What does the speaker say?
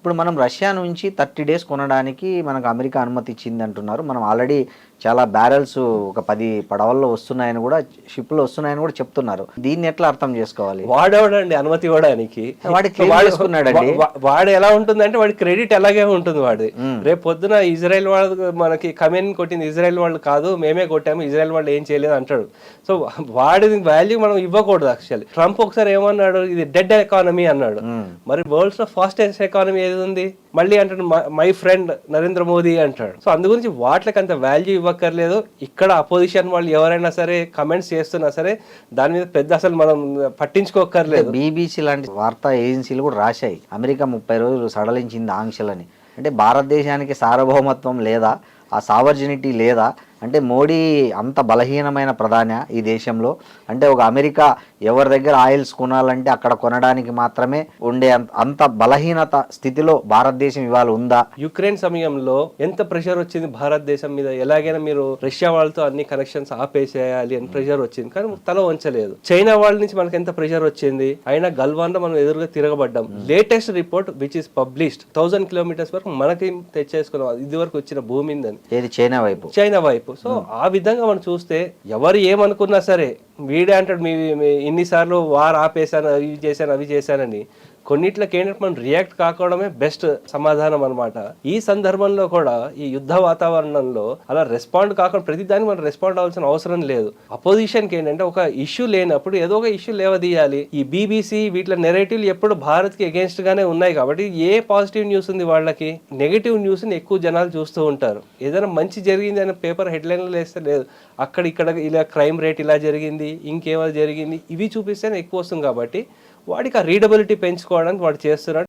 ఇప్పుడు మనం రష్యా నుంచి 30 డేస్ కొనడానికి మనకు అమెరికా అనుమతి ఇచ్చింది అంటున్నారు. మనం ఆల్రెడీ చాలా బ్యారెల్స్ ఒక 10 పడవల్లో వస్తున్నాయని కూడా, షిప్‌లో వస్తున్నాయని కూడా చెప్తున్నారు. దీన్ని ఎట్లా అర్థం చేసుకోవాలి? వాడెవడండి అనుమతి ఇవ్వడానికి? వాడు ఎలా ఉంటుందంటే వాడి క్రెడిట్ అలాగే ఉంటుంది వాడి. రేపు పొద్దున ఇజ్రాయెల్ వాళ్ళు మనకి కమెన్ కొట్టింది ఇజ్రాయెల్ వాళ్ళు కాదు, మేమే కొట్టాము, ఇజ్రాయెల్ వాళ్ళు ఏం చేయలేదు అంటాడు. సో వాడి వాల్యూ మనం ఇవ్వకూడదు. యాక్చువల్లీ ట్రంప్ ఒకసారి ఏమన్నాడు, ఇది డెడ్ ఎకానమీ అన్నాడు. మరి వరల్డ్స్ లో ఫాస్టెస్ట్ ఎకానమీ ఏది ఉంది? మళ్ళీ అంటాడు మై ఫ్రెండ్ నరేంద్ర మోదీ అంటాడు. సో అందు గురించి వాటికి అంత వాల్యూ ఇవ్వక్కర్లేదు. ఇక్కడ అపోజిషన్ వాళ్ళు ఎవరైనా సరే కమెంట్స్ చేస్తున్నా సరే దాని మీద పెద్ద అసలు మనం పట్టించుకోక్కర్లేదు. బీబీసీ లాంటి వార్తా ఏజెన్సీలు కూడా రాశాయి, అమెరికా 30 రోజులు సడలించింది ఆంక్షలని. అంటే భారతదేశానికి సార్వభౌమత్వం లేదా, ఆ సావర్జినిటీ లేదా? అంటే మోడీ అంత బలహీనమైన ప్రధాని ఈ దేశంలో? అంటే ఒక అమెరికా ఎవరి దగ్గర ఆయిల్స్ కొనాలంటే అక్కడ కొనడానికి మాత్రమే ఉండే అంత బలహీనత స్థితిలో భారతదేశం ఇవాళ ఉందా? యుక్రెయిన్ సమయంలో ఎంత ప్రెషర్ వచ్చింది భారతదేశం మీద, ఎలాగైనా మీరు రష్యా వాళ్ళతో అన్ని కనెక్షన్స్ ఆపేసేయాలి అని ప్రెషర్ వచ్చింది, కానీ తల వంచలేదు. చైనా వాళ్ళ నుంచి మనకి ఎంత ప్రెషర్ వచ్చింది, అయినా గల్వాన్ లో మనం ఎదురుగా తిరగబడ్డాం. Latest report which is published 1000 kilometres వరకు మనకి తెచ్చేసుకున్నాం, ఇది వరకు వచ్చిన భూమి ఏది చైనా వైపు. సో ఆ విధంగా మనం చూస్తే ఎవరు ఏమనుకున్నా సరే, వీడే అంటాడు మీ ఇన్నిసార్లు వార్ ఆపేశాను, అవి చేశానని. కొన్నిట్లకి ఏంటంటే మనం రియాక్ట్ కాకపోవడమే బెస్ట్ సమాధానం అనమాట. ఈ సందర్భంలో కూడా ఈ యుద్ధ వాతావరణంలో అలా రెస్పాండ్ కాకుండా ప్రతిదానికి మనం రెస్పాండ్ అవ్వాల్సిన అవసరం లేదు. అపోజిషన్కి ఏంటంటే ఒక ఇష్యూ లేనప్పుడు ఏదో ఒక ఇష్యూ లేవదీయాలి. ఈ బీబీసీ వీటిలో నెరేటివ్లు ఎప్పుడు భారత్కి అగేన్స్ట్ గానే ఉన్నాయి కాబట్టి ఏ పాజిటివ్ న్యూస్ ఉంది వాళ్ళకి? నెగిటివ్ న్యూస్ని ఎక్కువ జనాలు చూస్తూ ఉంటారు. ఏదైనా మంచి జరిగింది అని పేపర్ హెడ్లైన్లు వేస్తే లేదు, అక్కడ ఇక్కడ ఇలా క్రైమ్ రేట్ ఇలా జరిగింది, ఇంకేమో జరిగింది, ఇవి చూపిస్తేనే ఎక్కువ వస్తుంది. కాబట్టి వాడికి ఆ రీడబిలిటీ పెంచుకోవడానికి వాడు చేస్తున్నాడు.